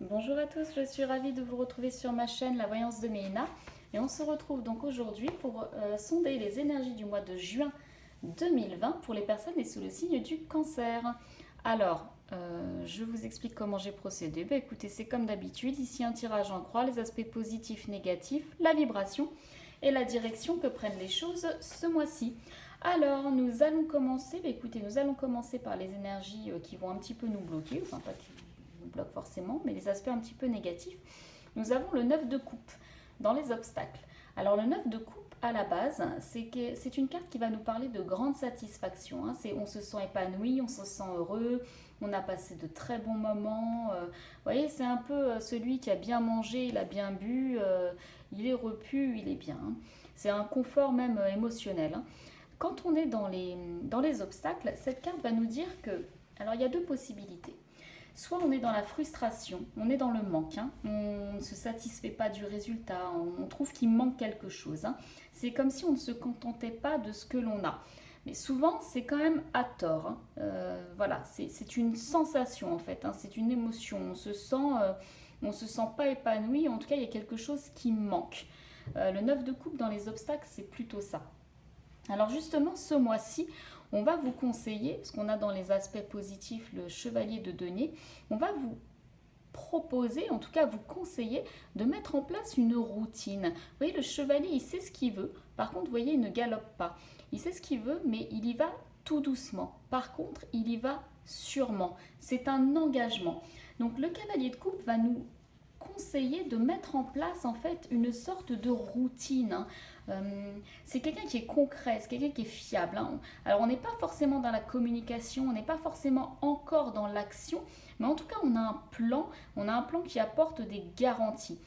Bonjour à tous, je suis ravie de vous retrouver sur ma chaîne La Voyance de Méhina et on se retrouve donc aujourd'hui pour sonder les énergies du mois de juin 2020 pour les personnes nées sous le signe du cancer. Alors, je vous explique comment j'ai procédé. Écoutez, c'est comme d'habitude, ici un tirage en croix, les aspects positifs, négatifs, la vibration et la direction que prennent les choses ce mois-ci. Alors, nous allons commencer, écoutez, nous allons commencer par les énergies qui vont un petit peu nous bloquer, enfin pas qui nous bloquent forcément, mais les aspects un petit peu négatifs. Nous avons le 9 de coupe dans les obstacles. Alors le 9 de coupe à la base, c'est une carte qui va nous parler de grande satisfaction. On se sent épanoui, on se sent heureux, on a passé de très bons moments. Vous voyez, c'est un peu celui qui a bien mangé, il a bien bu, il est repu, il est bien. C'est un confort même émotionnel. Quand on est dans les obstacles, cette carte va nous dire que, alors il y a deux possibilités. Soit on est dans la frustration, on est dans le manque, on ne se satisfait pas du résultat, on trouve qu'il manque quelque chose. C'est comme si on ne se contentait pas de ce que l'on a. Mais souvent, c'est quand même à tort. Voilà, c'est une sensation en fait, c'est une émotion. On se sent pas épanoui, en tout cas, il y a quelque chose qui manque. Le 9 de coupe dans les obstacles, c'est plutôt ça. Alors justement, ce mois-ci, on va vous conseiller, parce qu'on a dans les aspects positifs le chevalier de denier, on va vous proposer, en tout cas vous conseiller, de mettre en place une routine. Vous voyez, le chevalier, il sait ce qu'il veut. Par contre, vous voyez, il ne galope pas. Il sait ce qu'il veut, mais il y va tout doucement. Par contre, il y va sûrement. C'est un engagement. Donc le cavalier de coupe va nous conseiller de mettre en place en fait une sorte de routine. C'est quelqu'un qui est concret, c'est quelqu'un qui est fiable. Alors on n'est pas forcément dans la communication, on n'est pas forcément encore dans l'action, mais en tout cas on a un plan qui apporte des garanties.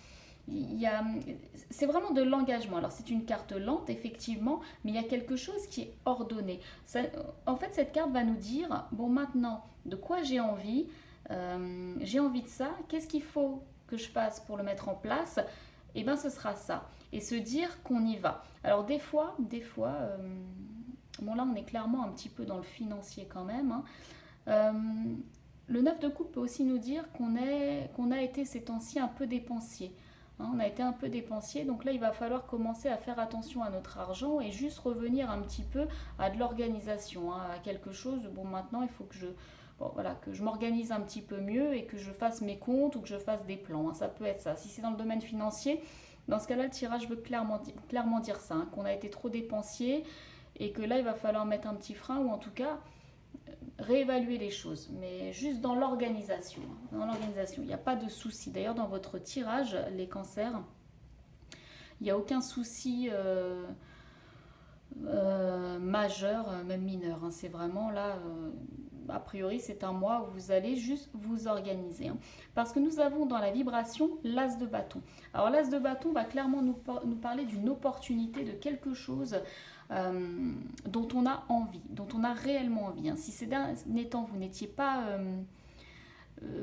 C'est vraiment de l'engagement. Alors c'est une carte lente effectivement, mais il y a quelque chose qui est ordonné. En fait cette carte va nous dire, bon maintenant, de quoi j'ai envie de ça, qu'est-ce qu'il faut que je fasse pour le mettre en place, et bien ce sera ça. Et se dire qu'on y va. Alors bon là on est clairement un petit peu dans le financier quand même. Le 9 de coupe peut aussi nous dire qu'on a été ces temps-ci un peu dépensier. On a été un peu dépensier, donc là il va falloir commencer à faire attention à notre argent et juste revenir un petit peu à de l'organisation, à quelque chose. Bon maintenant il faut que que je m'organise un petit peu mieux et que je fasse mes comptes ou que je fasse des plans. Ça peut être ça. Si c'est dans le domaine financier, dans ce cas-là, le tirage veut clairement dire ça, qu'on a été trop dépensier et que là, il va falloir mettre un petit frein ou en tout cas réévaluer les choses. Mais juste dans l'organisation. Dans l'organisation, il n'y a pas de souci. D'ailleurs, dans votre tirage, les cancers, il n'y a aucun souci majeur, même mineur. C'est vraiment là a priori, c'est un mois où vous allez juste vous organiser. Parce que nous avons dans la vibration l'as de bâton. Alors l'as de bâton va clairement nous parler d'une opportunité, de quelque chose dont on a envie, dont on a réellement envie. Si ces derniers temps, vous n'étiez pas...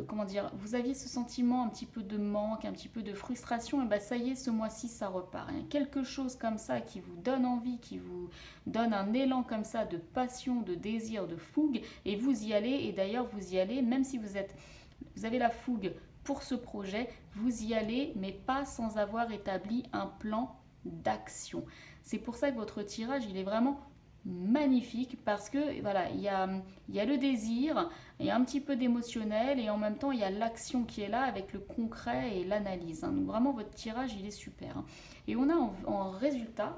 comment dire, vous aviez ce sentiment un petit peu de manque, un petit peu de frustration, et bien ça y est, ce mois-ci, ça repart. Il y a quelque chose comme ça qui vous donne envie, qui vous donne un élan comme ça de passion, de désir, de fougue, et vous y allez, et d'ailleurs vous y allez, même si vous avez la fougue pour ce projet, vous y allez, mais pas sans avoir établi un plan d'action. C'est pour ça que votre tirage, il est vraiment magnifique parce que voilà, il y a le désir, il y a un petit peu d'émotionnel et en même temps il y a l'action qui est là avec le concret et l'analyse. Donc vraiment votre tirage il est super. Et on a en résultat,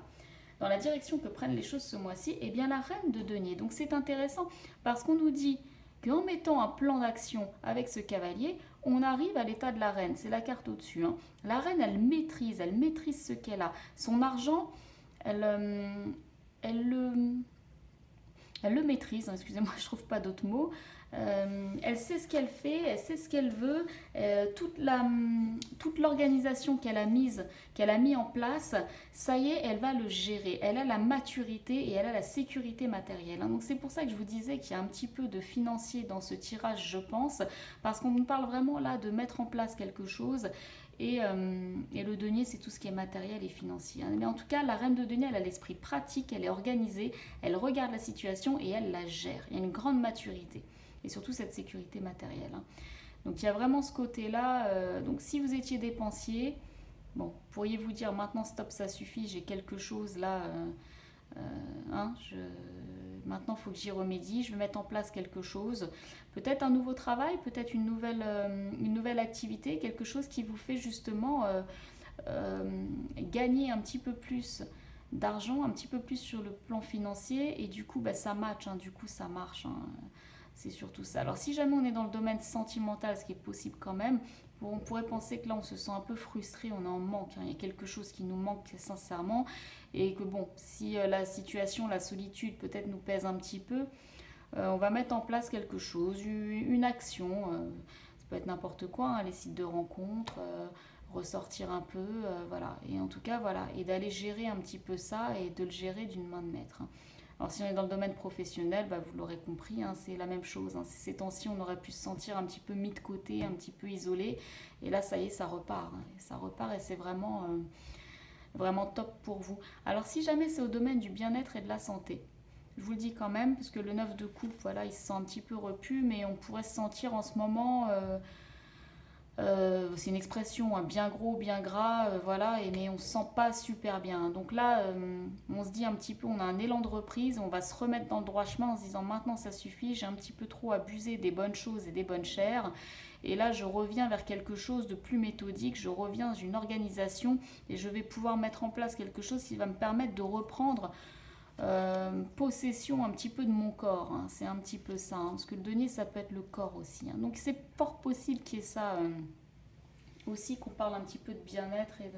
dans la direction que prennent les choses ce mois-ci, eh bien la reine de denier. Donc c'est intéressant parce qu'on nous dit qu'en mettant un plan d'action avec ce cavalier, on arrive à l'état de la reine. C'est la carte au-dessus. La reine, elle maîtrise ce qu'elle a. Son argent, elle, elle le, elle le maîtrise, excusez-moi, je trouve pas d'autres mots. Elle sait ce qu'elle fait, elle sait ce qu'elle veut. Toute l'organisation qu'elle a mis en place, ça y est, elle va le gérer. Elle a la maturité et elle a la sécurité matérielle. Donc c'est pour ça que je vous disais qu'il y a un petit peu de financier dans ce tirage, je pense, parce qu'on nous parle vraiment là de mettre en place quelque chose. Et le denier, c'est tout ce qui est matériel et financier. Mais en tout cas, la reine de denier, elle a l'esprit pratique, elle est organisée, elle regarde la situation et elle la gère. Il y a une grande maturité et surtout cette sécurité matérielle. Donc il y a vraiment ce côté-là. Donc si vous étiez dépensier, bon, pourriez-vous dire maintenant stop, ça suffit, j'ai quelque chose là, hein, maintenant il faut que j'y remédie, je vais mettre en place quelque chose, peut-être un nouveau travail, peut-être une nouvelle activité, quelque chose qui vous fait justement gagner un petit peu plus d'argent, un petit peu plus sur le plan financier, et du coup bah, ça match, hein, du coup ça marche, hein. C'est surtout ça. Alors si jamais on est dans le domaine sentimental, ce qui est possible quand même, on pourrait penser que là on se sent un peu frustré, on est en manque, hein. Il y a quelque chose qui nous manque sincèrement, et que bon, si la situation, la solitude peut-être nous pèse un petit peu, on va mettre en place quelque chose, une action, ça peut être n'importe quoi, hein, les sites de rencontres, ressortir un peu, voilà. Et en tout cas, voilà, et d'aller gérer un petit peu ça et de le gérer d'une main de maître, hein. Alors si on est dans le domaine professionnel, bah, vous l'aurez compris, hein, c'est la même chose, hein. Ces temps-ci, on aurait pu se sentir un petit peu mis de côté, un petit peu isolé. Et là, ça y est, ça repart, hein. Ça repart et c'est vraiment top pour vous. Alors si jamais c'est au domaine du bien-être et de la santé, je vous le dis quand même, parce que le 9 de coupe, voilà, il se sent un petit peu repu, mais on pourrait se sentir en ce moment... c'est une expression, hein, bien gros, bien gras, voilà, mais on se sent pas super bien. Donc là, on se dit un petit peu, on a un élan de reprise, on va se remettre dans le droit chemin en se disant maintenant ça suffit, j'ai un petit peu trop abusé des bonnes choses et des bonnes chairs. Et là, je reviens vers quelque chose de plus méthodique, je reviens dans une organisation et je vais pouvoir mettre en place quelque chose qui va me permettre de reprendre possession un petit peu de mon corps, hein. C'est un petit peu ça, hein, parce que le denier ça peut être le corps aussi, hein. Donc c'est fort possible qu'il y ait ça aussi, qu'on parle un petit peu de bien-être et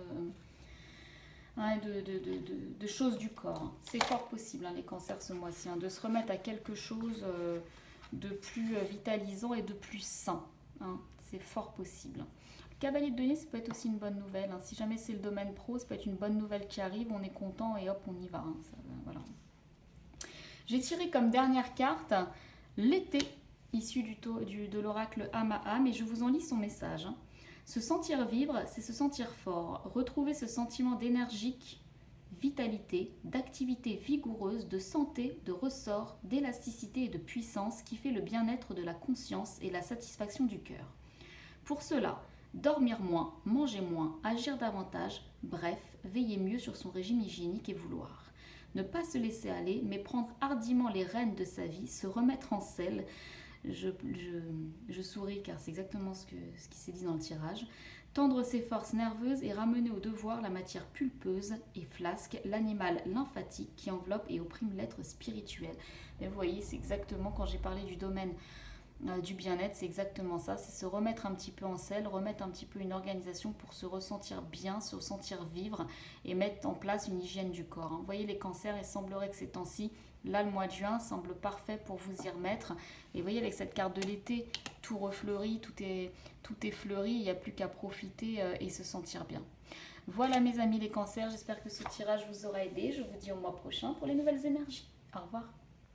hein, de choses du corps, hein. C'est fort possible, hein, les cancers ce mois-ci, hein, de se remettre à quelque chose de plus vitalisant et de plus sain, hein. C'est fort possible. Le cavalier de denier, ça peut être aussi une bonne nouvelle, hein. Si jamais c'est le domaine pro, ça peut être une bonne nouvelle qui arrive, on est content et hop, on y va, hein. Ça, voilà. J'ai tiré comme dernière carte l'été, issu de l'oracle âme à âme, et je vous en lis son message, hein. Se sentir vivre, c'est se sentir fort. Retrouver ce sentiment d'énergique, vitalité, d'activité vigoureuse, de santé, de ressort, d'élasticité et de puissance qui fait le bien-être de la conscience et la satisfaction du cœur. Pour cela, dormir moins, manger moins, agir davantage, bref, veiller mieux sur son régime hygiénique et vouloir. Ne pas se laisser aller, mais prendre hardiment les rênes de sa vie, se remettre en selle. Je souris car c'est exactement ce qui s'est dit dans le tirage. Tendre ses forces nerveuses et ramener au devoir la matière pulpeuse et flasque, l'animal lymphatique qui enveloppe et opprime l'être spirituel. Et vous voyez, c'est exactement quand j'ai parlé du domaine du bien-être, c'est exactement ça, c'est se remettre un petit peu en selle, remettre un petit peu une organisation pour se ressentir bien, se ressentir vivre et mettre en place une hygiène du corps, hein. Vous voyez les cancers, il semblerait que ces temps-ci, là le mois de juin semble parfait pour vous y remettre. Et vous voyez avec cette carte de l'été, tout refleurit, tout est fleuri, il n'y a plus qu'à profiter et se sentir bien. Voilà mes amis les cancers, j'espère que ce tirage vous aura aidé, je vous dis au mois prochain pour les nouvelles énergies. Au revoir.